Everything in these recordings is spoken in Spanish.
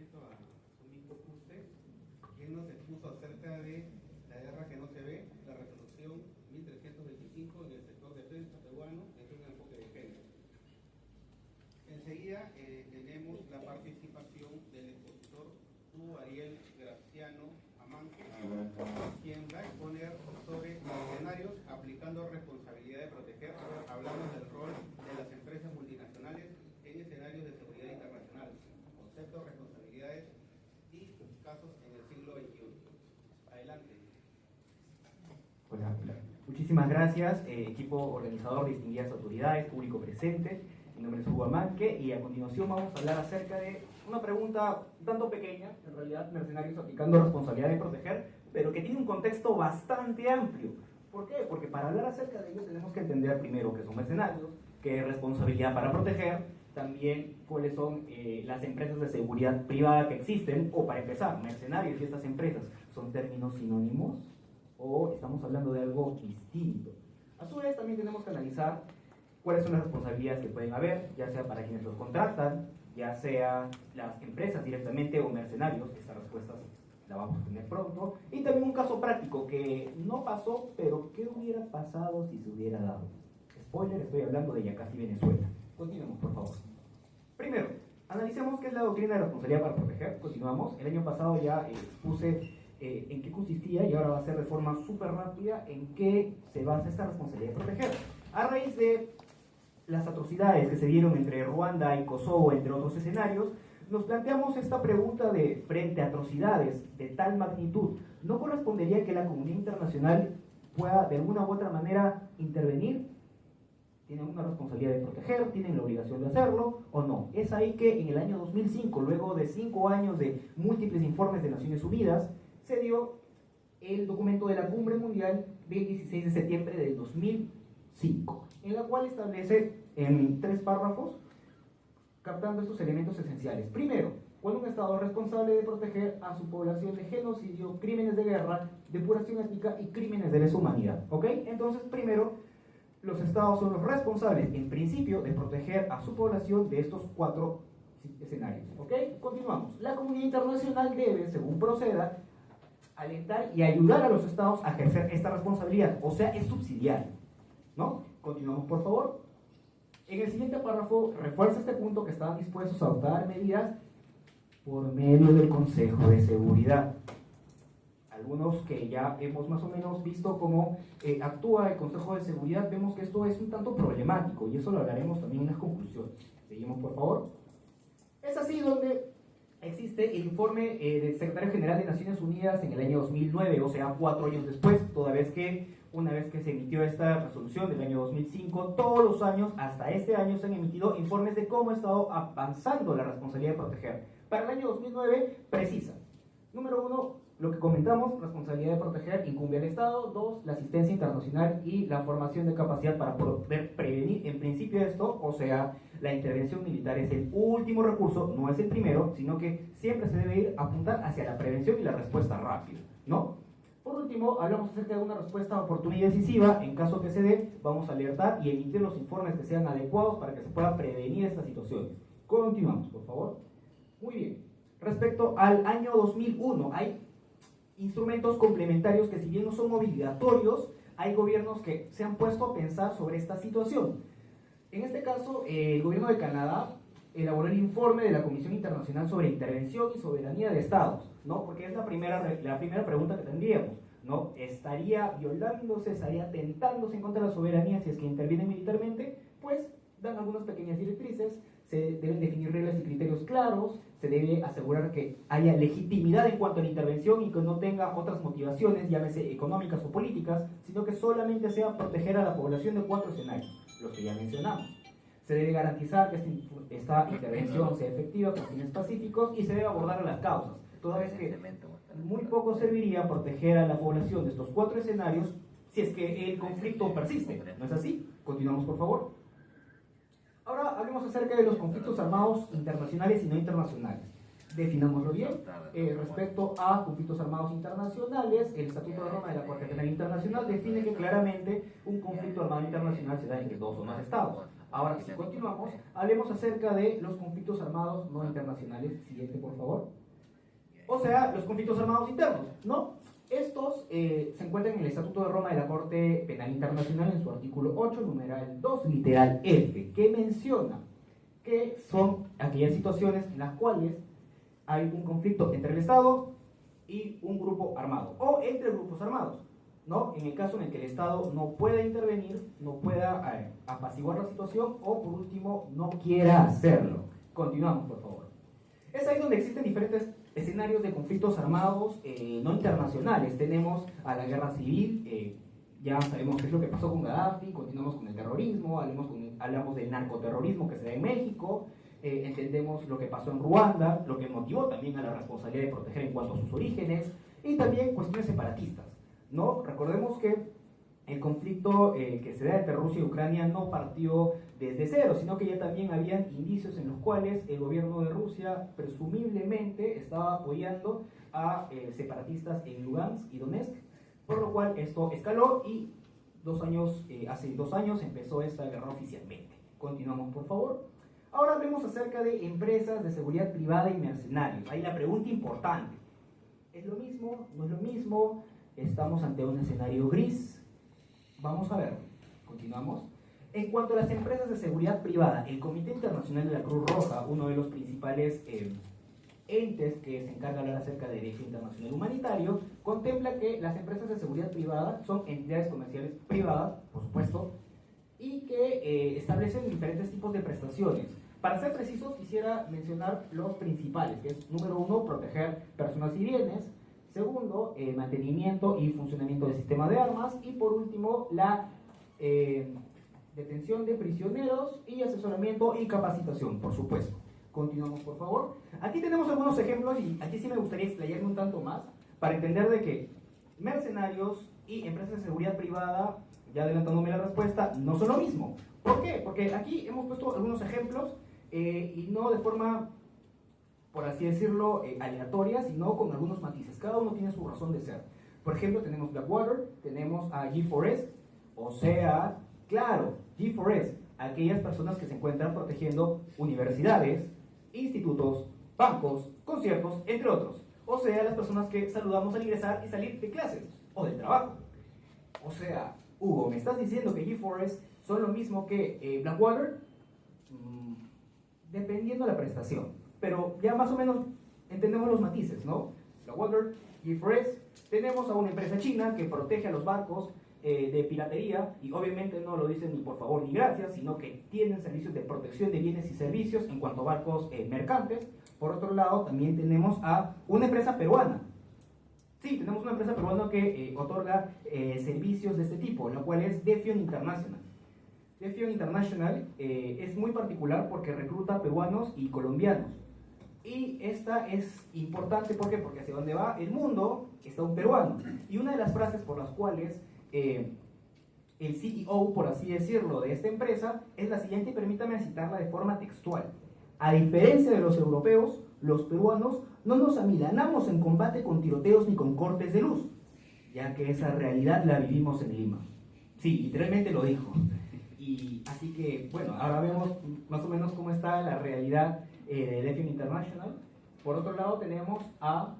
respecto a Sumito Fuste, quien nos expuso acerca de la guerra que no se ve, la resolución 1325 en el sector defensa peruano desde un enfoque de género. Enseguida tenemos la participación del expositor Hugo Ariel Graciano Amanque, quien va a exponer sobre escenarios aplicando responsabilidad de proteger. Hablamos del rol de las empresas multinacionales en escenarios de seguridad internacional, conceptos, responsabilidades y casos en el siglo XXI. Adelante. Hola, muchísimas gracias, equipo organizador, distinguidas autoridades, público presente. Mi nombre es Hugo Amanque y a continuación vamos a hablar acerca de una pregunta un tanto pequeña, en realidad, mercenarios aplicando responsabilidad de proteger, pero que tiene un contexto bastante amplio. ¿Por qué? Porque para hablar acerca de ello tenemos que entender primero qué son mercenarios, qué es responsabilidad para proteger, también cuáles son las empresas de seguridad privada que existen, o para empezar, mercenarios y estas empresas, ¿son términos sinónimos o estamos hablando de algo distinto? A su vez también tenemos que analizar cuáles son las responsabilidades que pueden haber, ya sea para quienes los contratan, ya sea las empresas directamente o mercenarios. Estas respuestas la vamos a tener pronto. Y también un caso práctico que no pasó, pero ¿qué hubiera pasado si se hubiera dado? Spoiler, estoy hablando de ya casi Venezuela. Continuemos, por favor. Primero, analicemos qué es la doctrina de responsabilidad para proteger. Continuamos. El año pasado ya expuse en qué consistía y ahora va a ser de forma súper rápida en qué se basa esta responsabilidad de proteger. A raíz de las atrocidades que se dieron entre Ruanda y Kosovo, entre otros escenarios, nos planteamos esta pregunta de, frente a atrocidades de tal magnitud, ¿no correspondería que la comunidad internacional pueda de alguna u otra manera intervenir? ¿Tienen una responsabilidad de proteger? ¿Tienen la obligación de hacerlo o no? Es ahí que en el año 2005, luego de 5 años de múltiples informes de Naciones Unidas, se dio el documento de la Cumbre Mundial del 16 de septiembre del 2005, en la cual establece en 3 párrafos, captando estos elementos esenciales. Primero, cuando un Estado es responsable de proteger a su población de genocidio, crímenes de guerra, depuración étnica y crímenes de lesa humanidad. ¿Ok? Entonces, primero, los Estados son los responsables, en principio, de proteger a su población de estos 4 escenarios. ¿Ok? Continuamos. La comunidad internacional debe, según proceda, alentar y ayudar a los Estados a ejercer esta responsabilidad. O sea, es subsidiario, ¿no? Continuamos, por favor. En el siguiente párrafo refuerza este punto que estaban dispuestos a adoptar medidas por medio del Consejo de Seguridad. Algunos que ya hemos más o menos visto cómo actúa el Consejo de Seguridad, vemos que esto es un tanto problemático y eso lo hablaremos también en las conclusiones. Seguimos, por favor. Es así donde existe el informe del Secretario General de Naciones Unidas en el año 2009, o sea, 4 años después, toda vez que una vez que se emitió esta resolución del año 2005, todos los años, hasta este año, se han emitido informes de cómo ha estado avanzando la responsabilidad de proteger. Para el año 2009, precisa. Número 1, lo que comentamos, responsabilidad de proteger, incumbe al Estado. 2, la asistencia internacional y la formación de capacidad para poder prevenir en principio esto, o sea, la intervención militar es el último recurso, no es el primero, sino que siempre se debe ir a apuntar hacia la prevención y la respuesta rápida, ¿no? Por último, hablamos acerca de una respuesta oportuna y decisiva. En caso que se dé, vamos a alertar y emitir los informes que sean adecuados para que se pueda prevenir estas situaciones. Continuamos, por favor. Muy bien. Respecto al año 2001, hay instrumentos complementarios que, si bien no son obligatorios, hay gobiernos que se han puesto a pensar sobre esta situación. En este caso, el gobierno de Canadá elaboró el informe de la Comisión Internacional sobre Intervención y Soberanía de Estados, ¿no? Porque es la primera pregunta que tendríamos, ¿no? ¿Estaría violándose, estaría atentándose en contra de la soberanía si es que interviene militarmente? Pues dan algunas pequeñas directrices, se deben definir reglas y criterios claros, se debe asegurar que haya legitimidad en cuanto a la intervención y que no tenga otras motivaciones, llámese económicas o políticas, sino que solamente sea proteger a la población de 4 escenarios, los que ya mencionamos. Se debe garantizar que esta intervención sea efectiva con fines pacíficos y se debe abordar a las causas, toda vez que muy poco serviría proteger a la población de estos 4 escenarios si es que el conflicto persiste. ¿No es así? Continuamos, por favor. Ahora hablemos acerca de los conflictos armados internacionales y no internacionales. Definámoslo bien. Respecto a conflictos armados internacionales, el Estatuto de Roma de la Corte Penal Internacional define que claramente un conflicto armado internacional se da entre 2 o más estados. Ahora sí, continuamos. Hablemos acerca de los conflictos armados no internacionales. Siguiente, por favor. O sea, los conflictos armados internos, ¿no? Estos se encuentran en el Estatuto de Roma de la Corte Penal Internacional en su artículo 8, numeral 2, literal F, que menciona que son aquellas situaciones en las cuales hay un conflicto entre el Estado y un grupo armado, o entre grupos armados, ¿no? En el caso en el que el Estado no pueda intervenir, no pueda apaciguar la situación, o por último, no quiera hacerlo. Continuamos, por favor. Es ahí donde existen diferentes escenarios de conflictos armados no internacionales. Tenemos a la guerra civil, ya sabemos qué es lo que pasó con Gaddafi, continuamos con el terrorismo, hablamos del narcoterrorismo que se da en México, entendemos lo que pasó en Ruanda, lo que motivó también a la responsabilidad de proteger en cuanto a sus orígenes, y también cuestiones separatistas, ¿no? Recordemos que el conflicto que se da entre Rusia y Ucrania no partió desde cero, sino que ya también habían indicios en los cuales el gobierno de Rusia presumiblemente estaba apoyando a separatistas en Lugansk y Donetsk, por lo cual esto escaló y hace 2 años empezó esta guerra oficialmente. Continuamos, por favor. Ahora hablemos acerca de empresas de seguridad privada y mercenarios. Ahí la pregunta importante. ¿Es lo mismo? ¿No es lo mismo? ¿Estamos ante un escenario gris? Vamos a ver. Continuamos. En cuanto a las empresas de seguridad privada, el Comité Internacional de la Cruz Roja, uno de los principales entes que se encarga de hablar acerca de derecho internacional humanitario, contempla que las empresas de seguridad privada son entidades comerciales privadas, por supuesto, y que establecen diferentes tipos de prestaciones. Para ser precisos, quisiera mencionar los principales, que es, número 1, proteger personas y bienes; segundo, mantenimiento y funcionamiento del sistema de armas; y por último, la detención de prisioneros y asesoramiento y capacitación, por supuesto. Continuamos, por favor. Aquí tenemos algunos ejemplos y aquí sí me gustaría explayarme un tanto más para entender de que mercenarios y empresas de seguridad privada, ya adelantándome la respuesta, no son lo mismo. ¿Por qué? Porque aquí hemos puesto algunos ejemplos y no de forma, por así decirlo, aleatoria, sino con algunos matices. Cada uno tiene su razón de ser. Por ejemplo, tenemos Blackwater, tenemos a G4S, o sea, claro, G4S, aquellas personas que se encuentran protegiendo universidades, institutos, bancos, conciertos, entre otros. O sea, las personas que saludamos al ingresar y salir de clases o del trabajo. O sea, Hugo, ¿me estás diciendo que G4S son lo mismo que Blackwater? Dependiendo de la prestación. Pero ya más o menos entendemos los matices, ¿no? Blackwater, G4S, tenemos a una empresa china que protege a los barcos de piratería, y obviamente no lo dicen ni por favor ni gracias, sino que tienen servicios de protección de bienes y servicios en cuanto a barcos mercantes. Por otro lado, también tenemos a una empresa peruana. Sí, tenemos una empresa peruana que otorga servicios de este tipo, la cual es Defion International. Defion International es muy particular porque recluta peruanos y colombianos. Y esta es importante, ¿por qué? Porque hacia donde va el mundo está un peruano. Y una de las frases por las cuales el CEO, por así decirlo, de esta empresa es la siguiente, y permítame citarla de forma textual: a diferencia de los europeos, los peruanos no nos amilanamos en combate con tiroteos ni con cortes de luz, ya que esa realidad la vivimos en Lima. Sí, literalmente lo dijo. Y así que, bueno, ahora vemos más o menos cómo está la realidad de Defion International. Por otro lado tenemos a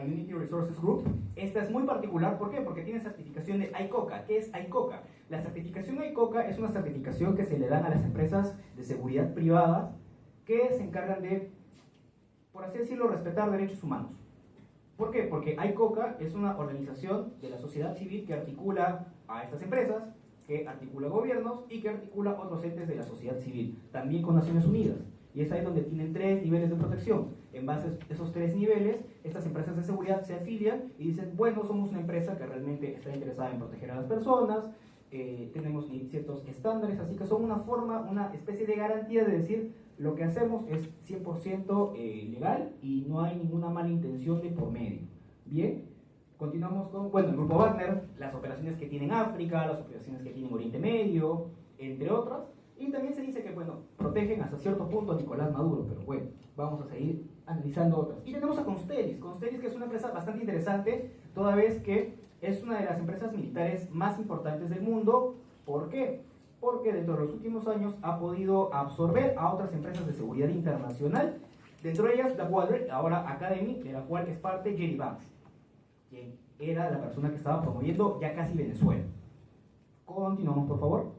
Unity Resources Group. Esta es muy particular, ¿por qué? Porque tiene certificación de ICOCA. ¿Qué es ICOCA? La certificación de ICOCA es una certificación que se le dan a las empresas de seguridad privada que se encargan de, por así decirlo, respetar derechos humanos. ¿Por qué? Porque ICOCA es una organización de la sociedad civil que articula a estas empresas, que articula gobiernos y que articula otros entes de la sociedad civil, también con Naciones Unidas. Y es ahí donde tienen 3 niveles de protección. En base a esos 3 niveles, estas empresas de seguridad se afilian y dicen, bueno, somos una empresa que realmente está interesada en proteger a las personas, tenemos ciertos estándares, así que son una especie de garantía de decir, lo que hacemos es 100% legal y no hay ninguna mala intención de por medio. Bien, continuamos con, bueno, el Grupo Wagner, las operaciones que tiene en África, las operaciones que tiene en Oriente Medio, entre otras. Y también se dice que, bueno, protegen hasta cierto punto a Nicolás Maduro, pero bueno, vamos a seguir analizando otras. Y tenemos a Constellis, que es una empresa bastante interesante, toda vez que es una de las empresas militares más importantes del mundo. ¿Por qué? porque dentro de los últimos años ha podido absorber a otras empresas de seguridad internacional, dentro de ellas Blackwater, ahora Academy, de la cual es parte Jerry Banks, quien era la persona que estaba promoviendo ya casi Venezuela. Continuamos, por favor.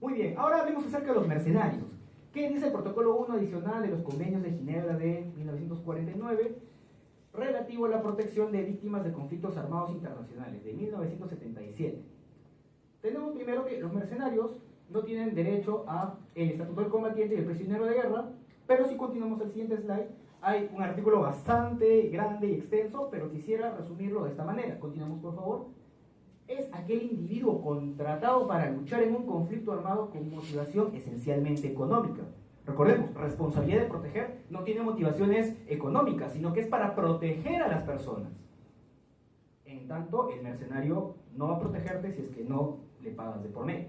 Muy bien, ahora hablemos acerca de los mercenarios. ¿Qué dice el protocolo 1 adicional de los convenios de Ginebra de 1949 relativo a la protección de víctimas de conflictos armados internacionales de 1977? Tenemos primero que los mercenarios no tienen derecho a el estatuto del combatiente y el prisionero de guerra, pero si continuamos al siguiente slide, hay un artículo bastante grande y extenso, pero quisiera resumirlo de esta manera. Continuamos, por favor. Es aquel individuo contratado para luchar en un conflicto armado con motivación esencialmente económica. Recordemos, responsabilidad de proteger no tiene motivaciones económicas, sino que es para proteger a las personas. En tanto, el mercenario no va a protegerte si es que no le pagas de por medio.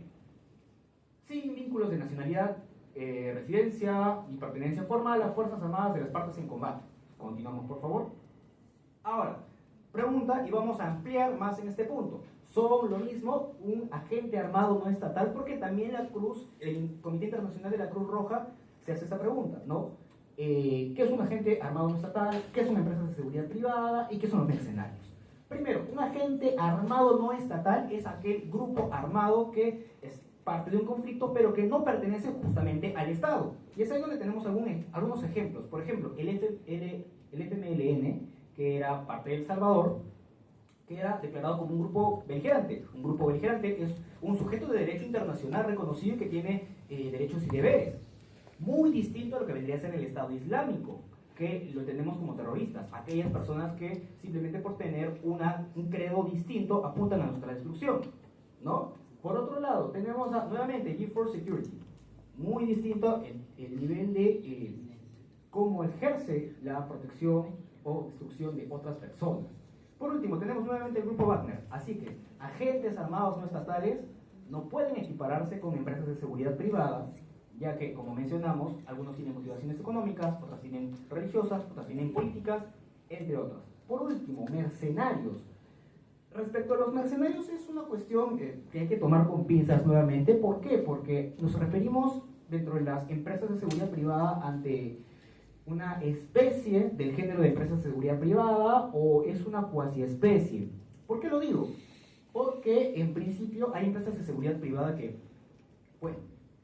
Sin vínculos de nacionalidad, residencia y pertenencia formal a Fuerzas Armadas de las partes en combate. Continuamos, por favor. Ahora, pregunta, y vamos a ampliar más en este punto. ¿Son lo mismo un agente armado no estatal? Porque también la Cruz, el Comité Internacional de la Cruz Roja, se hace esta pregunta, ¿no? ¿Qué es un agente armado no estatal? ¿Qué son empresas de seguridad privada? ¿Y qué son los mercenarios? Primero, un agente armado no estatal es aquel grupo armado que es parte de un conflicto, pero que no pertenece justamente al Estado. Y es ahí donde tenemos algunos ejemplos. Por ejemplo, el FMLN, que era parte de El Salvador, que era declarado como un grupo beligerante. Un grupo beligerante es un sujeto de derecho internacional reconocido y que tiene derechos y deberes. Muy distinto a lo que vendría a ser el Estado Islámico, que lo tenemos como terroristas, aquellas personas que simplemente por tener un credo distinto apuntan a nuestra destrucción, ¿no? Por otro lado, tenemos nuevamente G4 Security, muy distinto el nivel de cómo ejerce la protección o destrucción de otras personas. Por último, tenemos nuevamente el grupo Wagner, así que agentes armados no estatales no pueden equipararse con empresas de seguridad privada, ya que, como mencionamos, algunos tienen motivaciones económicas, otras tienen religiosas, otras tienen políticas, entre otras. Por último, mercenarios. Respecto a los mercenarios es una cuestión que hay que tomar con pinzas nuevamente. ¿Por qué? Porque nos referimos dentro de las empresas de seguridad privada ante una especie del género de empresas de seguridad privada o es una cuasi especie. ¿Por qué lo digo? Porque en principio hay empresas de seguridad privada que, bueno,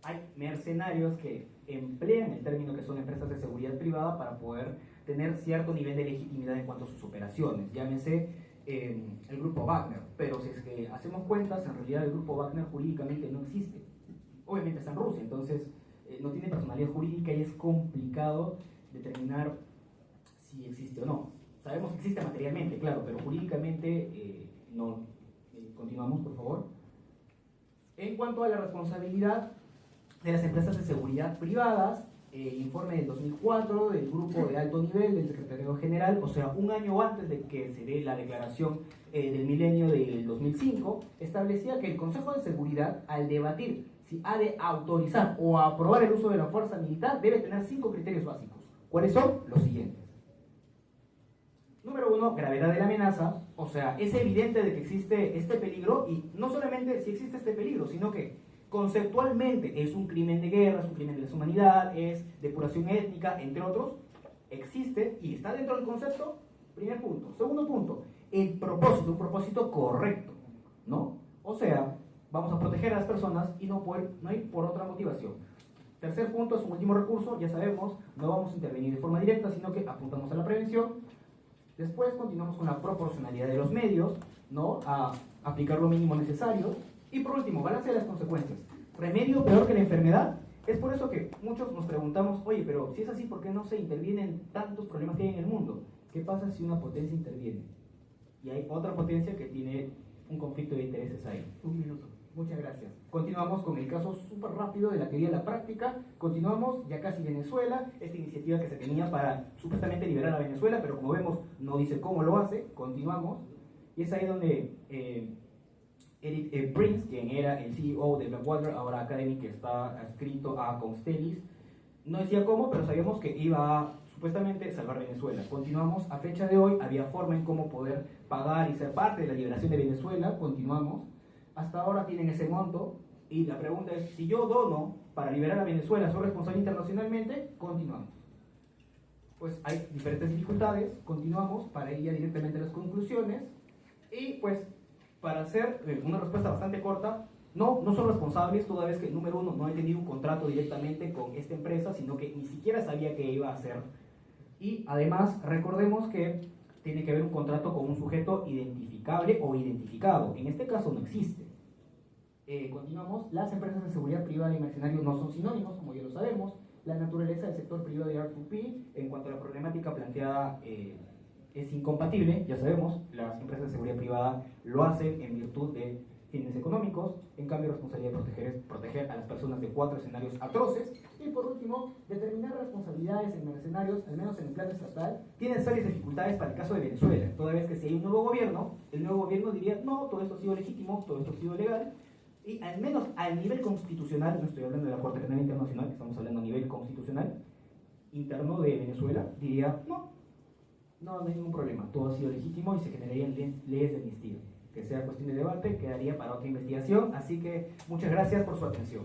hay mercenarios que emplean el término que son empresas de seguridad privada para poder tener cierto nivel de legitimidad en cuanto a sus operaciones, llámese el grupo Wagner, pero si es que hacemos cuentas, en realidad el grupo Wagner jurídicamente no existe. Obviamente está en Rusia, entonces no tiene personalidad jurídica y es complicado determinar si existe o no. Sabemos que existe materialmente, claro, pero jurídicamente no. Continuamos, por favor. En cuanto a la responsabilidad de las empresas de seguridad privadas, informe del 2004 del grupo de alto nivel del Secretariado General, o sea, un año antes de que se dé la declaración del milenio del 2005, establecía que el Consejo de Seguridad, al debatir si ha de autorizar o aprobar el uso de la fuerza militar, debe tener 5 criterios básicos. ¿Cuáles son? Los siguientes. Número 1, gravedad de la amenaza, o sea, es evidente de que existe este peligro, y no solamente si existe este peligro, sino que conceptualmente es un crimen de guerra, es un crimen de lesa humanidad, es depuración étnica, entre otros, existe y está dentro del concepto. Primer punto. Segundo punto, el propósito, un propósito correcto, ¿no? O sea, vamos a proteger a las personas y no hay por otra motivación. Tercer punto, es un último recurso, ya sabemos, no vamos a intervenir de forma directa, sino que apuntamos a la prevención. Después continuamos con la proporcionalidad de los medios, ¿no? A aplicar lo mínimo necesario. Y por último, balance de las consecuencias. ¿Remedio peor que la enfermedad? Es por eso que muchos nos preguntamos, oye, pero si es así, ¿por qué no se intervienen tantos problemas que hay en el mundo? ¿Qué pasa si una potencia interviene? Y hay otra potencia que tiene un conflicto de intereses ahí. Un minuto. Muchas gracias. Continuamos con el caso súper rápido de la teoría de la práctica. Continuamos, ya casi Venezuela, esta iniciativa que se tenía para supuestamente liberar a Venezuela, pero como vemos no dice cómo lo hace. Continuamos. Y es ahí donde Eric Prince, quien era el CEO de Blackwater, ahora Academy, que está adscrito a Constellis, no decía cómo, pero sabíamos que iba a supuestamente salvar Venezuela. Continuamos, a fecha de hoy había forma en cómo poder pagar y ser parte de la liberación de Venezuela. Continuamos, hasta ahora tienen ese monto, Y la pregunta es, si yo dono para liberar a Venezuela, ¿soy responsable internacionalmente? Continuamos. Pues hay diferentes dificultades, continuamos para ir ya directamente a las conclusiones. Y pues, para hacer una respuesta bastante corta, no son responsables, toda vez que, número uno, no he tenido un contrato directamente con esta empresa, sino que ni siquiera sabía qué iba a hacer. Y además, recordemos que tiene que haber un contrato con un sujeto identificable o identificado. En este caso no existe. Continuamos. Las empresas de seguridad privada y mercenarios no son sinónimos, como ya lo sabemos. La naturaleza del sector privado de R2P, en cuanto a la problemática planteada, es incompatible, ya sabemos. Las empresas de seguridad privada lo hacen en virtud de fines económicos. En cambio, la responsabilidad es proteger a las personas de 4 escenarios atroces. Y por último, determinar responsabilidades en mercenarios, al menos en el plano estatal, tiene serias dificultades para el caso de Venezuela, toda vez que si hay un nuevo gobierno, el nuevo gobierno diría, no, todo esto ha sido legítimo, todo esto ha sido legal, y al menos al nivel constitucional, no estoy hablando de la Corte Penal Internacional, estamos hablando a nivel constitucional, interno de Venezuela, diría, no hay ningún problema, todo ha sido legítimo y se generarían leyes de amnistía. Que sea cuestión de debate, quedaría para otra investigación, así que muchas gracias por su atención.